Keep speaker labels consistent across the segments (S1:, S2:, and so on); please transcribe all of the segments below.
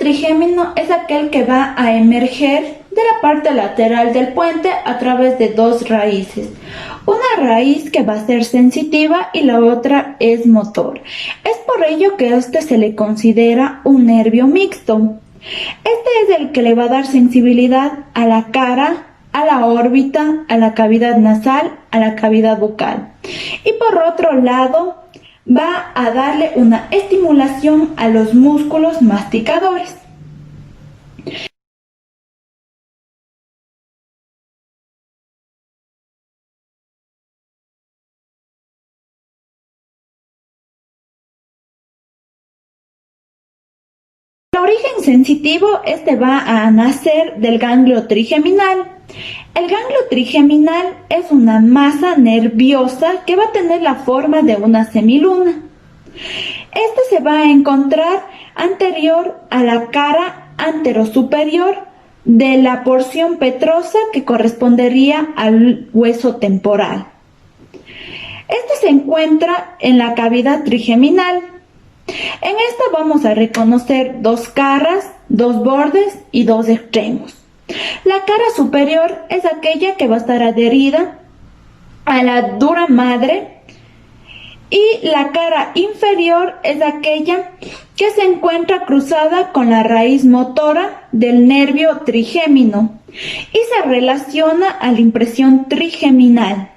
S1: trigémino es aquel que va a emerger de la parte lateral del puente a través de dos raíces. Una raíz que va a ser sensitiva y la otra es motor. Es por ello que a este se le considera un nervio mixto. Este es el que le va a dar sensibilidad a la cara, a la órbita, a la cavidad nasal, a la cavidad bucal. Y por otro lado, va a darle una estimulación a los músculos masticadores. El origen sensitivo, va a nacer del ganglio trigeminal. El ganglio trigeminal es una masa nerviosa que va a tener la forma de una semiluna. Se va a encontrar anterior a la cara anterosuperior de la porción petrosa que correspondería al hueso temporal. Se encuentra en la cavidad trigeminal. En esta vamos a reconocer dos caras, dos bordes y dos extremos. La cara superior es aquella que va a estar adherida a la dura madre y la cara inferior es aquella que se encuentra cruzada con la raíz motora del nervio trigémino y se relaciona a la impresión trigeminal.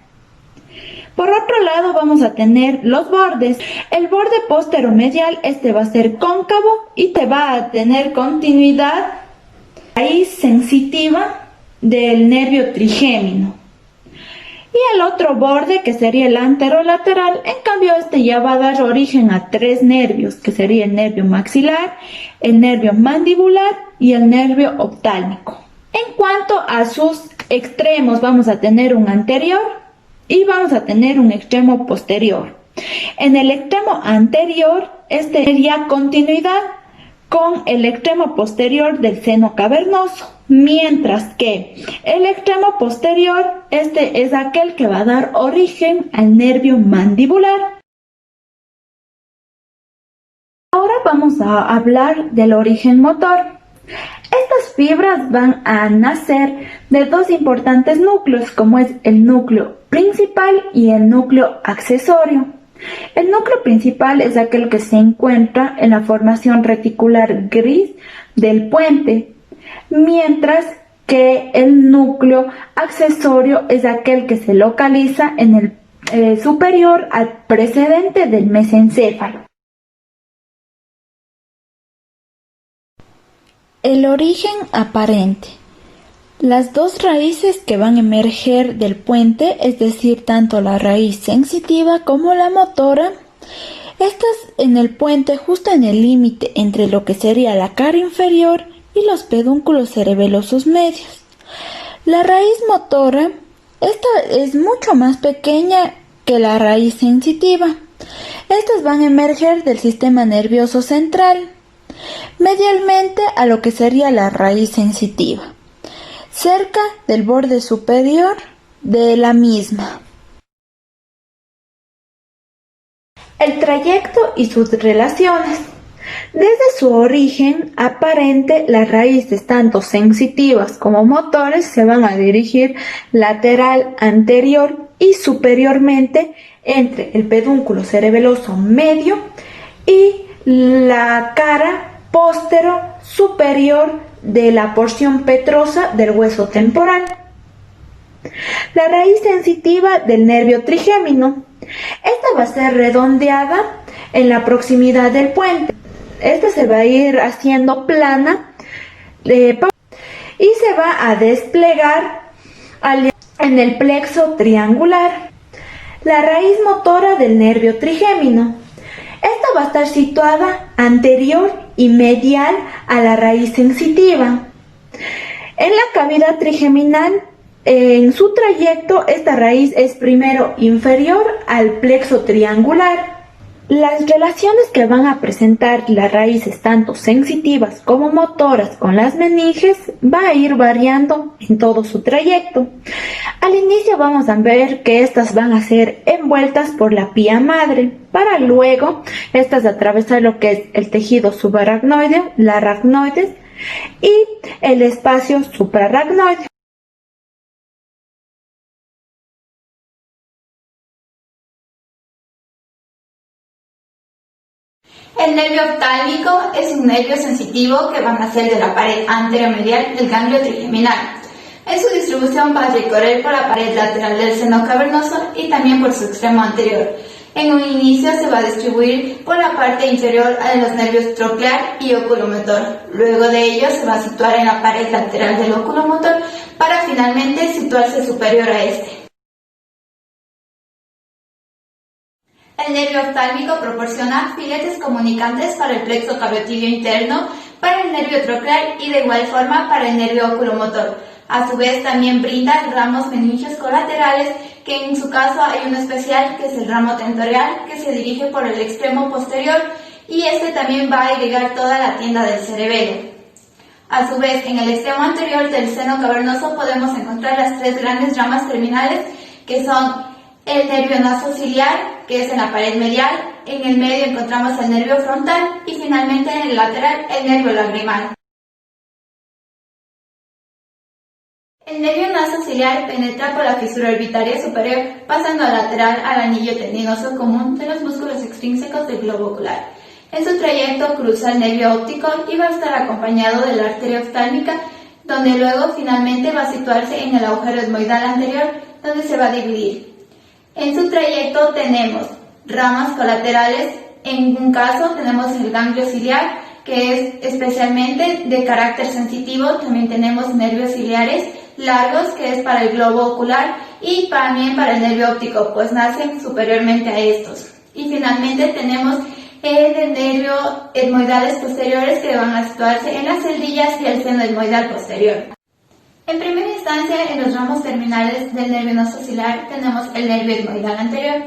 S1: Por otro lado vamos a tener los bordes. El borde posteromedial va a ser cóncavo y te va a tener continuidad raíz sensitiva del nervio trigémino. Y el otro borde, que sería el anterolateral, en cambio ya va a dar origen a tres nervios, que sería el nervio maxilar, el nervio mandibular y el nervio oftálmico. En cuanto a sus extremos, vamos a tener un anterior y vamos a tener un extremo posterior. En el extremo anterior, sería continuidad con el extremo posterior del seno cavernoso, mientras que el extremo posterior, es aquel que va a dar origen al nervio mandibular. Ahora vamos a hablar del origen motor. Estas fibras van a nacer de dos importantes núcleos, como es el núcleo principal y el núcleo accesorio. El núcleo principal es aquel que se encuentra en la formación reticular gris del puente, mientras que el núcleo accesorio es aquel que se localiza en el superior al precedente del mesencéfalo. El origen aparente. Las dos raíces que van a emerger del puente, es decir, tanto la raíz sensitiva como la motora, estas en el puente justo en el límite entre lo que sería la cara inferior y los pedúnculos cerebelosos medios. La raíz motora, esta es mucho más pequeña que la raíz sensitiva. Estas van a emerger del sistema nervioso central, medialmente a lo que sería la raíz sensitiva, cerca del borde superior de la misma. El trayecto y sus relaciones. Desde su origen aparente, las raíces tanto sensitivas como motores se van a dirigir lateral, anterior y superiormente entre el pedúnculo cerebeloso medio y la cara póstero superior de la porción petrosa del hueso temporal. La raíz sensitiva del nervio trigémino. Esta va a ser redondeada en la proximidad del puente. Esta se va a ir haciendo plana y se va a desplegar en el plexo triangular. La raíz motora del nervio trigémino. Esta va a estar situada anterior y medial a la raíz sensitiva. En la cavidad trigeminal, en su trayecto, esta raíz es primero inferior al plexo triangular. Las relaciones que van a presentar las raíces tanto sensitivas como motoras con las meninges va a ir variando en todo su trayecto. Al inicio vamos a ver que estas van a ser envueltas por la pía madre, para luego estas atravesar lo que es el tejido subaracnoide, la aracnoides y el espacio supraracnoide.
S2: El nervio oftálmico es un nervio sensitivo que va a nacer de la pared anteromedial del ganglio trigeminal. En su distribución va a recorrer por la pared lateral del seno cavernoso y también por su extremo anterior. En un inicio se va a distribuir por la parte inferior de los nervios troclear y oculomotor. Luego de ello se va a situar en la pared lateral del oculomotor para finalmente situarse superior a este. El nervio oftálmico proporciona filetes comunicantes para el plexo carotideo interno, para el nervio troclear y de igual forma para el nervio oculomotor. A su vez también brinda ramos meningios colaterales, que en su caso hay uno especial que es el ramo tentorial, que se dirige por el extremo posterior y este también va a irrigar toda la tienda del cerebelo. A su vez, en el extremo anterior del seno cavernoso podemos encontrar las tres grandes ramas terminales, que son el nervio nasociliar, que es en la pared medial, en el medio encontramos el nervio frontal y finalmente en el lateral el nervio lagrimal. El nervio nasociliar penetra por la fisura orbitaria superior, pasando al lateral al anillo tendinoso común de los músculos extrínsecos del globo ocular. En su trayecto cruza el nervio óptico y va a estar acompañado de la arteria oftálmica, donde luego finalmente va a situarse en el agujero etmoidal anterior, donde se va a dividir. En su trayecto tenemos ramas colaterales, en un caso tenemos el ganglio ciliar, que es especialmente de carácter sensitivo, también tenemos nervios ciliares largos, que es para el globo ocular, y también para el nervio óptico, pues nacen superiormente a estos. Y finalmente tenemos el nervio etmoidales posteriores, que van a situarse en las celdillas y el seno etmoidal posterior. En primera instancia, en los ramos terminales del nervio nasociliar tenemos el nervio etmoidal anterior.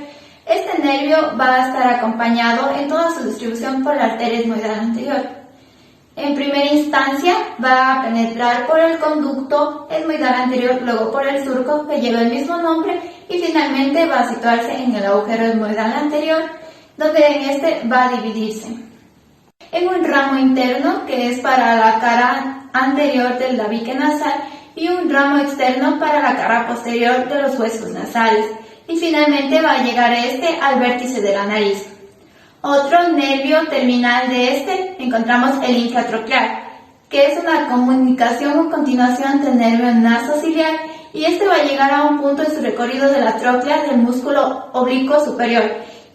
S2: Este nervio va a estar acompañado en toda su distribución por la arteria etmoidal anterior. En primera instancia va a penetrar por el conducto etmoidal anterior, luego por el surco que lleva el mismo nombre y finalmente va a situarse en el agujero etmoidal anterior, donde en este va a dividirse en un ramo interno que es para la cara anterior del tabique nasal y un ramo externo para la cara posterior de los huesos nasales, y finalmente va a llegar al vértice de la nariz. Otro nervio terminal de encontramos el infratroclear, que es una comunicación o continuación del nervio nasociliar, y va a llegar a un punto en su recorrido de la tróclea del músculo oblicuo superior,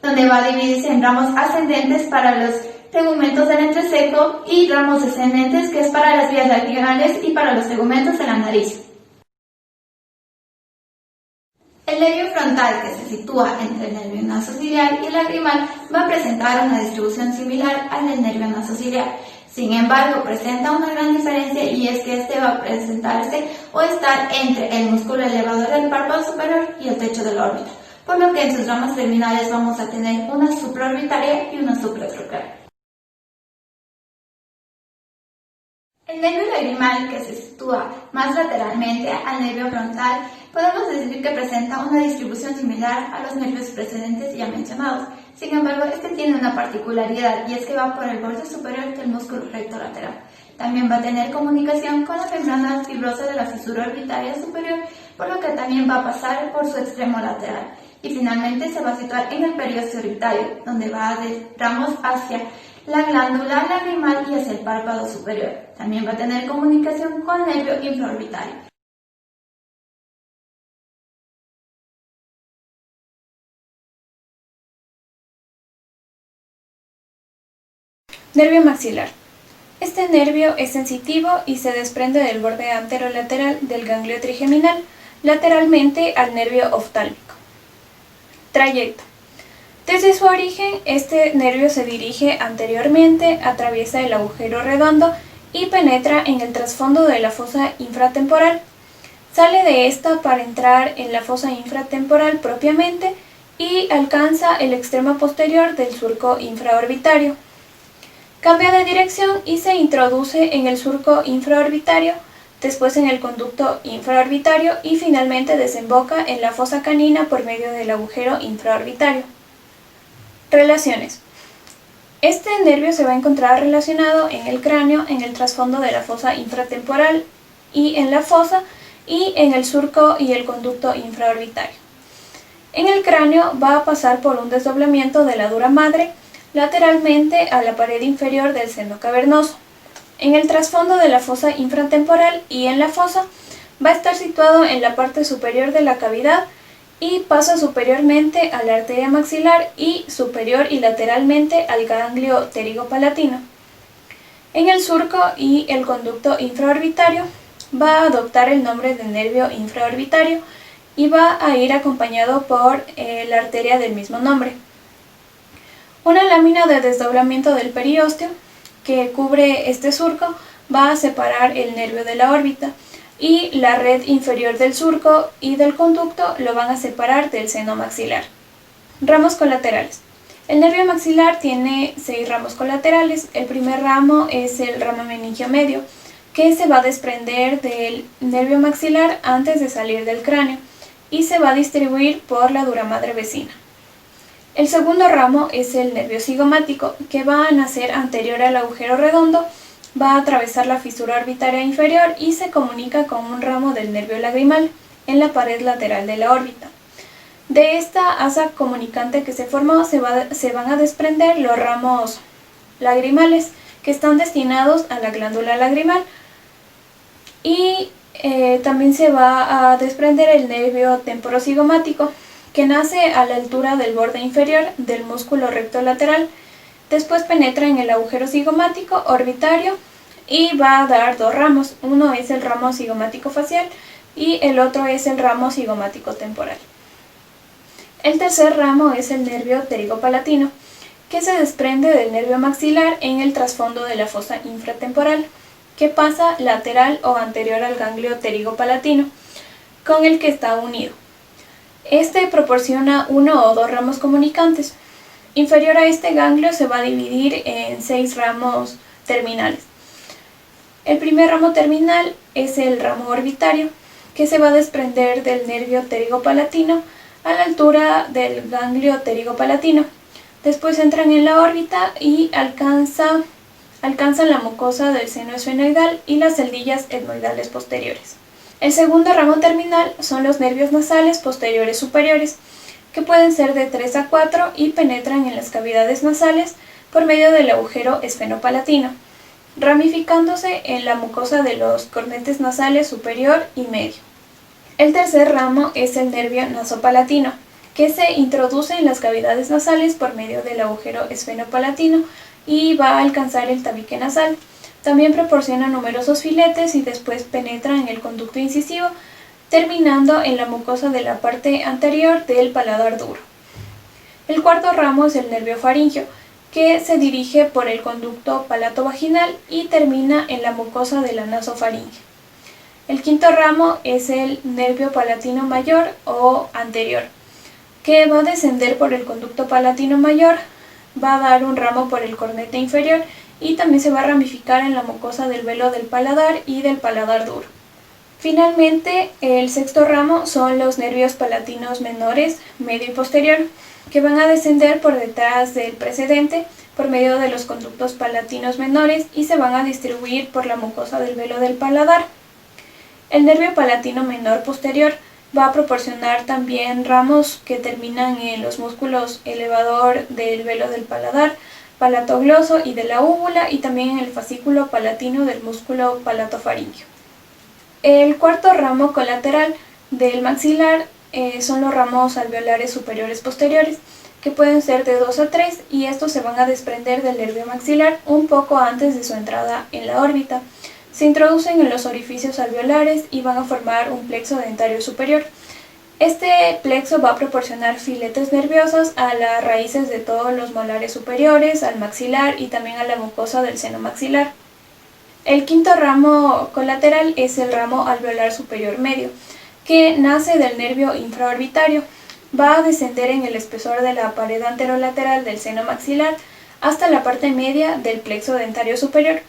S2: donde va a dividirse en ramos ascendentes para los tegumentos del entrecejo y ramos descendentes, que es para las vías lagrimales y para los tegumentos de la nariz. El nervio frontal, que se sitúa entre el nervio nasociliar y el lagrimal, va a presentar una distribución similar al del nervio nasociliar. Sin embargo, presenta una gran diferencia, y es que va a presentarse o estar entre el músculo elevador del párpado superior y el techo de la órbita, por lo que en sus ramas terminales vamos a tener una supraorbitaria y una supratroclear. El nervio lagrimal, que se sitúa más lateralmente al nervio frontal, podemos decir que presenta una distribución similar a los nervios precedentes ya mencionados. Sin embargo, tiene una particularidad, y es que va por el borde superior del músculo recto lateral. También va a tener comunicación con la membrana fibrosa de la fisura orbitaria superior, por lo que también va a pasar por su extremo lateral. Y finalmente se va a situar en el periósteo orbitario, donde va de ramos hacia la glándula lagrimal y hacia el párpado superior. También va a tener comunicación con el nervio infraorbitario.
S3: Nervio maxilar. Este nervio es sensitivo y se desprende del borde anterolateral del ganglio trigeminal, lateralmente al nervio oftálmico. Trayecto. Desde su origen, este nervio se dirige anteriormente, atraviesa el agujero redondo y penetra en el trasfondo de la fosa infratemporal. Sale de esta para entrar en la fosa infratemporal propiamente y alcanza el extremo posterior del surco infraorbitario. Cambia de dirección y se introduce en el surco infraorbitario, después en el conducto infraorbitario y finalmente desemboca en la fosa canina por medio del agujero infraorbitario. Relaciones. Este nervio se va a encontrar relacionado en el cráneo, en el trasfondo de la fosa infratemporal y en la fosa, y en el surco y el conducto infraorbitario. En el cráneo va a pasar por un desdoblamiento de la dura madre lateralmente a la pared inferior del seno cavernoso. En el trasfondo de la fosa infratemporal y en la fosa va a estar situado en la parte superior de la cavidad y pasa superiormente a la arteria maxilar y superior y lateralmente al ganglio pterigopalatino. En el surco y el conducto infraorbitario va a adoptar el nombre de nervio infraorbitario y va a ir acompañado por la arteria del mismo nombre. Una lámina de desdoblamiento del periósteo que cubre este surco va a separar el nervio de la órbita y la red inferior del surco y del conducto lo van a separar del seno maxilar. Ramos colaterales. El nervio maxilar tiene 6 ramos colaterales. El primer ramo es el ramo meningio medio, que se va a desprender del nervio maxilar antes de salir del cráneo y se va a distribuir por la dura madre vecina. El segundo ramo es el nervio cigomático, que va a nacer anterior al agujero redondo, va a atravesar la fisura orbitaria inferior y se comunica con un ramo del nervio lagrimal en la pared lateral de la órbita. De esta asa comunicante que se formó se van a desprender los ramos lagrimales, que están destinados a la glándula lagrimal, y también se va a desprender el nervio temporocigomático, que nace a la altura del borde inferior del músculo recto lateral. Después penetra en el agujero cigomático orbitario y va a dar 2 ramos. Uno es el ramo cigomático facial y el otro es el ramo cigomático temporal. El tercer ramo es el nervio pterigopalatino, que se desprende del nervio maxilar en el trasfondo de la fosa infratemporal, que pasa lateral o anterior al ganglio pterigopalatino, con el que está unido. Este proporciona 1 o 2 ramos comunicantes. Inferior a este ganglio se va a dividir en 6 ramos terminales. El primer ramo terminal es el ramo orbitario, que se va a desprender del nervio pterigopalatino a la altura del ganglio pterigopalatino. Después entran en la órbita y alcanzan la mucosa del seno esfenoidal y las celdillas etmoidales posteriores. El segundo ramo terminal son los nervios nasales posteriores superiores, que pueden ser de 3 a 4 y penetran en las cavidades nasales por medio del agujero esfenopalatino, ramificándose en la mucosa de los cornetes nasales superior y medio. El tercer ramo es el nervio nasopalatino, que se introduce en las cavidades nasales por medio del agujero esfenopalatino y va a alcanzar el tabique nasal. También proporciona numerosos filetes y después penetra en el conducto incisivo, terminando en la mucosa de la parte anterior del paladar duro. El cuarto ramo es el nervio faringio, que se dirige por el conducto palato-vaginal y termina en la mucosa de la nasofaringe. El quinto ramo es el nervio palatino mayor o anterior, que va a descender por el conducto palatino mayor, va a dar un ramo por el cornete inferior y también se va a ramificar en la mucosa del velo del paladar y del paladar duro. Finalmente, el sexto ramo son los nervios palatinos menores, medio y posterior, que van a descender por detrás del precedente por medio de los conductos palatinos menores y se van a distribuir por la mucosa del velo del paladar. El nervio palatino menor posterior va a proporcionar también ramos que terminan en los músculos elevador del velo del paladar, palatogloso y de la úvula, y también en el fascículo palatino del músculo palatofaringio. El cuarto ramo colateral del maxilar son los ramos alveolares superiores posteriores, que pueden ser de 2 a 3, y estos se van a desprender del nervio maxilar un poco antes de su entrada en la órbita. Se introducen en los orificios alveolares y van a formar un plexo dentario superior. Este plexo va a proporcionar filetes nerviosos a las raíces de todos los molares superiores, al maxilar y también a la mucosa del seno maxilar. El quinto ramo colateral es el ramo alveolar superior medio, que nace del nervio infraorbitario va a descender en el espesor de la pared anterolateral del seno maxilar hasta la parte media del plexo dentario superior.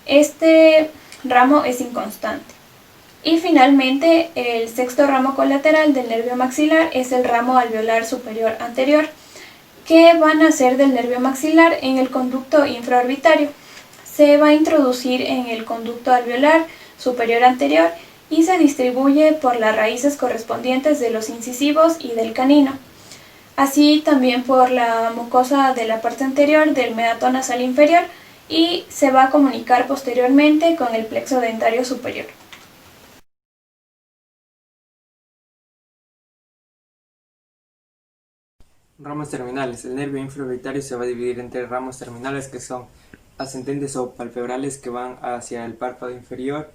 S3: Este ramo es inconstante. Y finalmente, el sexto ramo colateral del nervio maxilar es el ramo alveolar superior anterior, que va a nacer del nervio maxilar en el conducto infraorbitario. Se va a introducir en el conducto alveolar superior anterior y se distribuye por las raíces correspondientes de los incisivos y del canino, así también por la mucosa de la parte anterior del meato nasal inferior, y se va a comunicar posteriormente con el plexo dentario superior.
S4: Ramos terminales. El nervio infraorbitario se va a dividir en tres ramos terminales que son ascendentes o palpebrales, que van hacia el párpado inferior,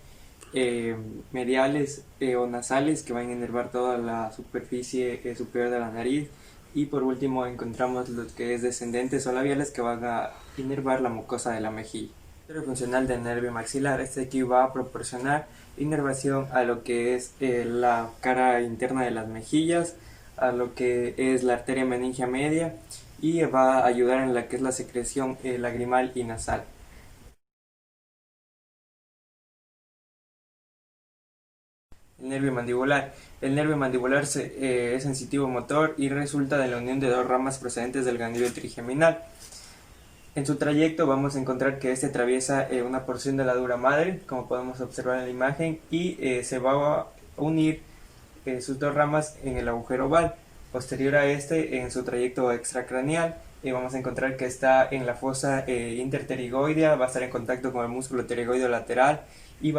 S4: mediales o nasales, que van a inervar toda la superficie superior de la nariz, y por último encontramos los que es descendentes o labiales, que van a inervar la mucosa de la mejilla. El nervio funcional del nervio maxilar, este aquí va a proporcionar inervación a lo que es la cara interna de las mejillas, a lo que es la arteria meningia media, y va a ayudar en la que es la secreción lagrimal y nasal. El nervio mandibular. El nervio mandibular es sensitivo motor y resulta de la unión de dos ramas procedentes del ganglio trigeminal. En su trayecto vamos a encontrar que este atraviesa una porción de la dura madre, como podemos observar en la imagen, y se va a unir sus dos ramas en el agujero oval. Posterior a este, en su trayecto extracraneal, vamos a encontrar que está en la fosa interpterigoidea, va a estar en contacto con el músculo pterigoideo lateral, y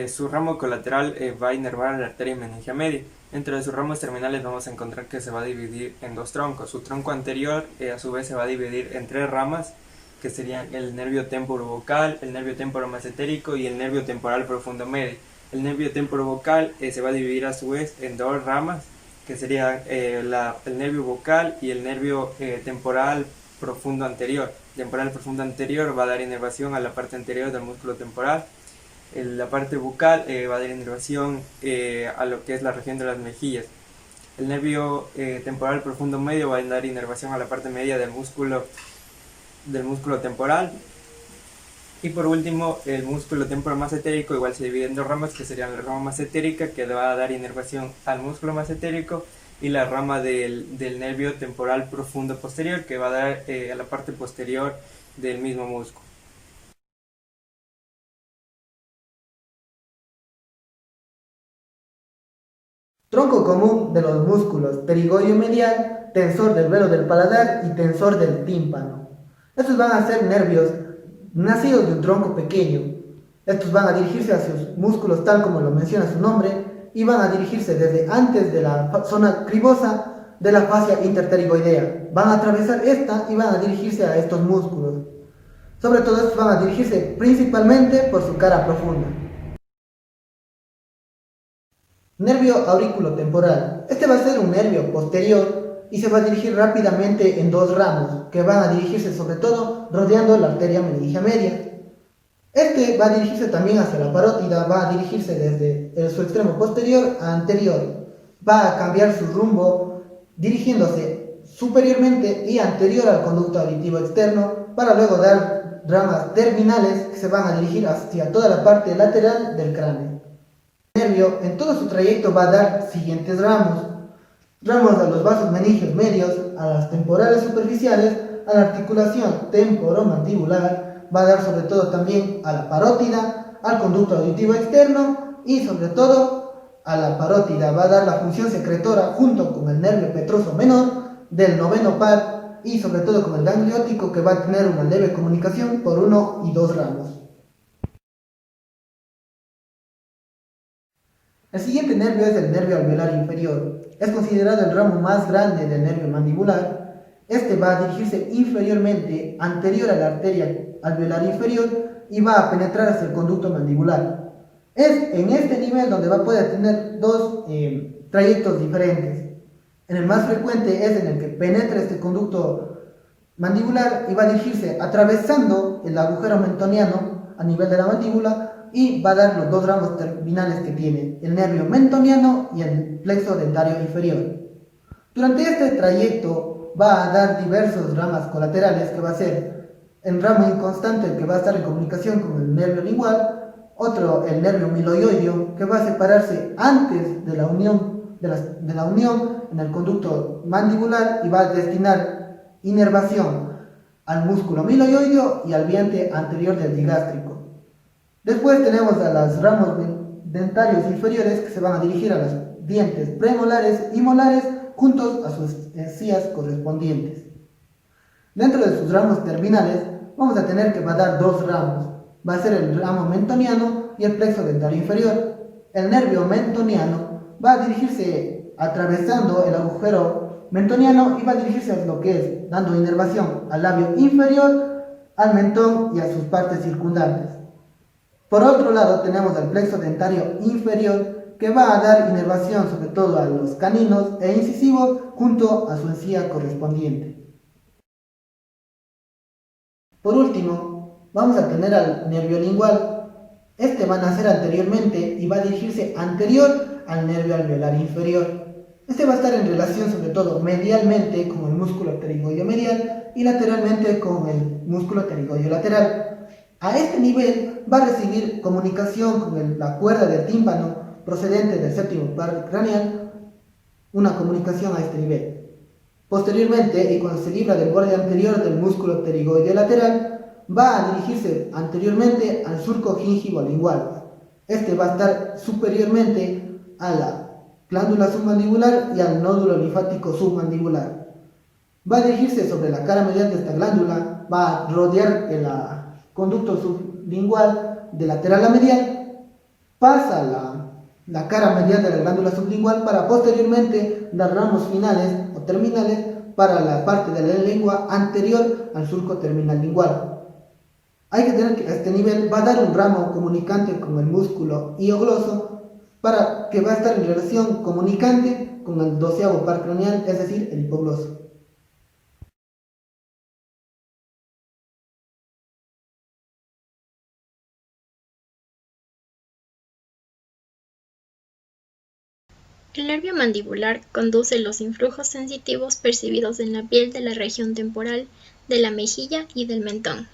S4: su ramo colateral va a inervar la arteria meningia media. Dentro de sus ramos terminales vamos a encontrar que se va a dividir en dos troncos. Su tronco anterior a su vez se va a dividir en tres ramas, que serían el nervio temporovocal, el nervio temporomasentérico y el nervio temporal profundo medio. El nervio temporovocal se va a dividir a su vez en dos ramas, que serían el nervio vocal y el nervio temporal profundo anterior. El temporal profundo anterior va a dar inervación a la parte anterior del músculo temporal. La parte bucal va a dar inervación a lo que es la región de las mejillas. El nervio temporal profundo medio va a dar inervación a la parte media del músculo temporal. Y por último, el músculo temporomasentérico igual se divide en dos ramas, que serían la rama masentérica, que va a dar inervación al músculo masentérico, y la rama del nervio temporal profundo posterior, que va a dar a la parte posterior del mismo músculo.
S5: Tronco común de los músculos pterigoideo medial, tensor del velo del paladar y tensor del tímpano. Estos van a ser nervios nacidos de un tronco pequeño. Estos van a dirigirse hacia sus músculos tal como lo menciona su nombre, y van a dirigirse desde antes de la zona cribosa de la fascia interpterigoidea. Van a atravesar esta y van a dirigirse a estos músculos. Sobre todo estos van a dirigirse principalmente por su cara profunda. Nervio auriculotemporal. Este va a ser un nervio posterior y se va a dirigir rápidamente en dos ramos, que van a dirigirse sobre todo rodeando la arteria meningia media. Este va a dirigirse también hacia la parótida, va a dirigirse desde su extremo posterior a anterior. Va a cambiar su rumbo dirigiéndose superiormente y anterior al conducto auditivo externo, para luego dar ramas terminales que se van a dirigir hacia toda la parte lateral del cráneo. El nervio en todo su trayecto va a dar siguientes ramos a los vasos meningios medios, a las temporales superficiales, a la articulación temporomandibular, va a dar sobre todo también a la parótida, al conducto auditivo externo y sobre todo a la parótida. Va a dar la función secretora junto con el nervio petroso menor del noveno par y sobre todo con el ganglio óptico, que va a tener una leve comunicación por uno y dos ramos. El siguiente nervio es el nervio alveolar inferior. Es considerado el ramo más grande del nervio mandibular. Este va a dirigirse inferiormente, anterior a la arteria alveolar inferior, y va a penetrar hacia el conducto mandibular. Es en este nivel donde va a poder tener dos trayectos diferentes. En el más frecuente es en el que penetra este conducto mandibular y va a dirigirse atravesando el agujero mentoniano a nivel de la mandíbula, y va a dar los dos ramos terminales que tiene, el nervio mentoniano y el plexo dentario inferior. Durante este trayecto va a dar diversas ramas colaterales que va a ser el ramo inconstante que va a estar en comunicación con el nervio lingual, otro el nervio miloioideo que va a separarse antes de la unión, en el conducto mandibular y va a destinar inervación al músculo miloioideo y al diente anterior del digástrico. Después tenemos a los ramos dentarios inferiores que se van a dirigir a los dientes premolares y molares juntos a sus encías correspondientes. Dentro de sus ramos terminales vamos a tener que va a dar dos ramos. Va a ser el ramo mentoniano y el plexo dentario inferior. El nervio mentoniano va a dirigirse atravesando el agujero mentoniano y va a dirigirse a lo que es, dando inervación al labio inferior, al mentón y a sus partes circundantes. Por otro lado tenemos el plexo dentario inferior que va a dar inervación sobre todo a los caninos e incisivos junto a su encía correspondiente. Por último, vamos a tener al nervio lingual. Este va a nacer anteriormente y va a dirigirse anterior al nervio alveolar inferior. Este va a estar en relación sobre todo medialmente con el músculo pterigoideo medial y lateralmente con el músculo pterigoideo lateral. A este nivel va a recibir comunicación con la cuerda del tímpano procedente del séptimo par craneal, una comunicación a este nivel. Posteriormente, y cuando se libra del borde anterior del músculo pterigoideo lateral, va a dirigirse anteriormente al surco gingivo-lingual. Este va a estar superiormente a la glándula submandibular y al nódulo linfático submandibular. Va a dirigirse sobre la cara medial de esta glándula, va a rodear el conducto sublingual de lateral a medial, pasa la cara medial de la glándula sublingual para posteriormente dar ramos finales o terminales para la parte de la lengua anterior al surco terminal lingual. Hay que tener que a este nivel va a dar un ramo comunicante con el músculo hiogloso para que va a estar en relación comunicante con el 12º par craneal, es decir, el hipogloso.
S6: El nervio mandibular conduce los influjos sensitivos percibidos en la piel de la región temporal, de la mejilla y del mentón.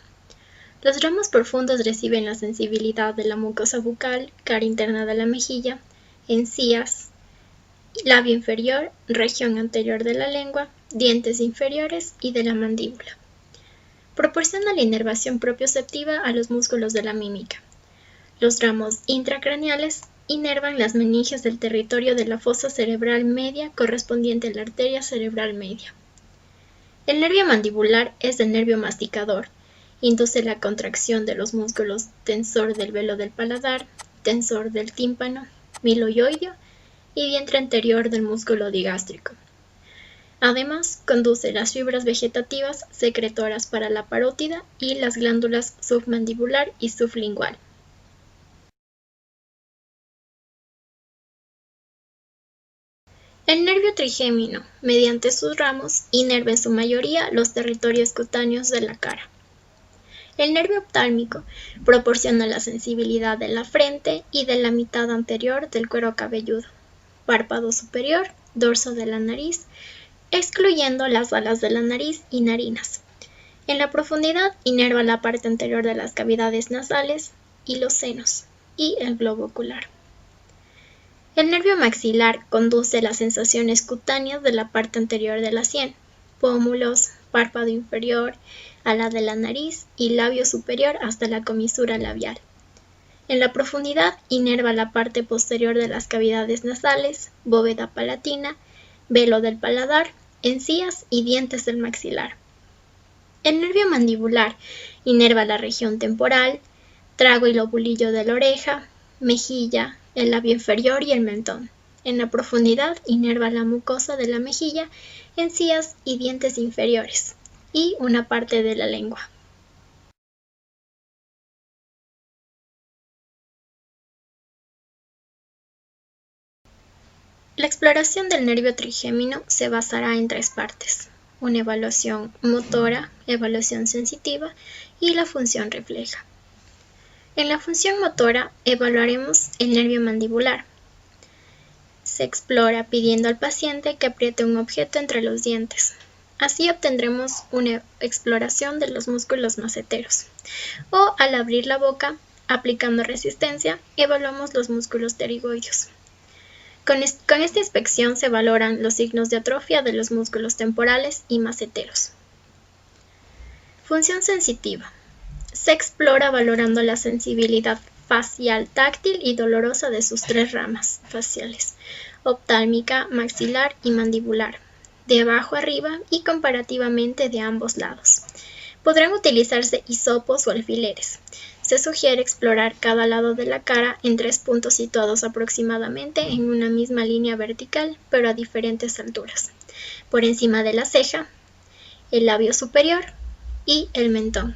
S6: Los ramos profundos reciben la sensibilidad de la mucosa bucal, cara interna de la mejilla, encías, labio inferior, región anterior de la lengua, dientes inferiores y de la mandíbula. Proporciona la inervación propioceptiva a los músculos de la mímica. Los ramos intracraneales inervan las meninges del territorio de la fosa cerebral media correspondiente a la arteria cerebral media. El nervio mandibular es el nervio masticador. Induce la contracción de los músculos tensor del velo del paladar, tensor del tímpano, miloioideo y vientre anterior del músculo digástrico. Además, conduce las fibras vegetativas secretoras para la parótida y las glándulas submandibular y sublingual. El nervio trigémino, mediante sus ramos, inerva en su mayoría los territorios cutáneos de la cara. El nervio oftálmico proporciona la sensibilidad de la frente y de la mitad anterior del cuero cabelludo, párpado superior, dorso de la nariz, excluyendo las alas de la nariz y narinas. En la profundidad inerva la parte anterior de las cavidades nasales y los senos, y el globo ocular. El nervio maxilar conduce las sensaciones cutáneas de la parte anterior de la sien, pómulos, párpado inferior, ala de la nariz y labio superior hasta la comisura labial. En la profundidad inerva la parte posterior de las cavidades nasales, bóveda palatina, velo del paladar, encías y dientes del maxilar. El nervio mandibular inerva la región temporal, trago y lobulillo de la oreja, mejilla, el labio inferior y el mentón. En la profundidad inerva la mucosa de la mejilla, encías y dientes inferiores, y una parte de la lengua. La exploración del nervio trigémino se basará en tres partes: una evaluación motora, evaluación sensitiva y la función refleja. En la función motora evaluaremos el nervio mandibular. se explora pidiendo al paciente que apriete un objeto entre los dientes. Así obtendremos una exploración de los músculos maceteros. O al abrir la boca, aplicando resistencia, evaluamos los músculos pterigoideos. Con esta inspección se valoran los signos de atrofia de los músculos temporales y maceteros. Función sensitiva. Se explora valorando la sensibilidad facial, táctil y dolorosa de sus tres ramas faciales, oftálmica, maxilar y mandibular, de abajo arriba y comparativamente de ambos lados. Podrán utilizarse hisopos o alfileres. Se sugiere explorar cada lado de la cara en 3 puntos situados aproximadamente en una misma línea vertical, pero a diferentes alturas, por encima de la ceja, el labio superior y el mentón.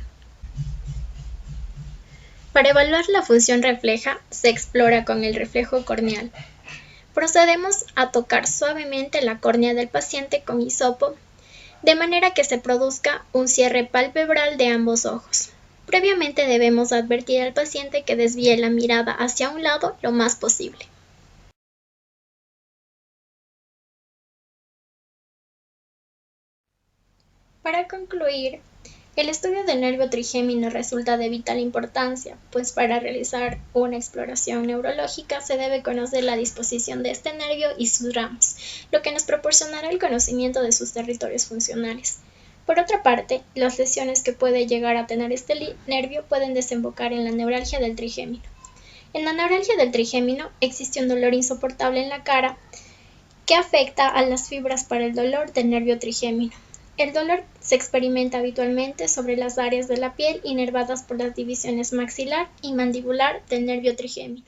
S6: Para evaluar la función refleja, se explora con el reflejo corneal. Procedemos a tocar suavemente la córnea del paciente con hisopo, de manera que se produzca un cierre palpebral de ambos ojos. Previamente debemos advertir al paciente que desvíe la mirada hacia un lado lo más posible. Para concluir, el estudio del nervio trigémino resulta de vital importancia, pues para realizar una exploración neurológica se debe conocer la disposición de este nervio y sus ramos, lo que nos proporcionará el conocimiento de sus territorios funcionales. Por otra parte, las lesiones que puede llegar a tener este nervio pueden desembocar en la neuralgia del trigémino. En la neuralgia del trigémino existe un dolor insoportable en la cara que afecta a las fibras para el dolor del nervio trigémino. El dolor se experimenta habitualmente sobre las áreas de la piel inervadas por las divisiones maxilar y mandibular del nervio trigémino.